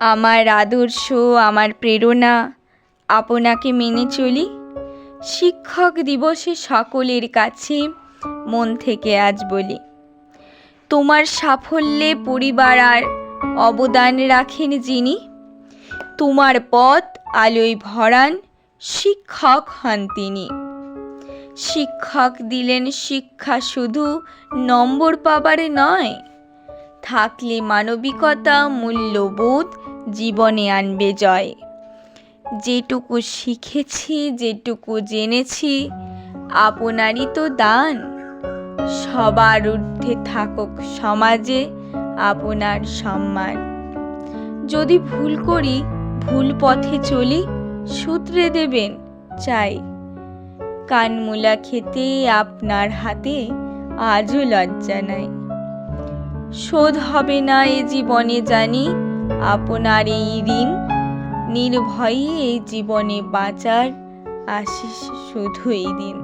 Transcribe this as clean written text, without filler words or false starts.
আমার আদর্শ, আমার প্রেরণা, আপনাকে মেনে চলি। শিক্ষক দিবসে সকলের কাছে মন থেকে আজ বলি, তোমার সাফল্যে পরিবার আর অবদান রাখেন যিনি, তোমার পথ আলোয় ভরান শিক্ষক হন তিনি। শিক্ষক দিলেন শিক্ষা শুধু নম্বর পাবারে নয়, থাকলে মানবিকতা মূল্যবোধ জীবনে আনবে জয়। যেটুকু শিখেছি, যেটুকু জেনেছি, আপনারই তো দান। সবার ঊর্ধ্বে থাকুক সমাজে আপনার সম্মান। যদি ভুল করি, ভুল পথে চলি, শুধরে দেবেন চাই। কানমূলা খেতে আপনার হাতে আজও লজ্জা নাই। শোধ হবে না এ জীবনে জানি আপনার এই ঋণ, নির্ভয়ে এই জীবনে বাঁচার আশিস শুধুই দিন।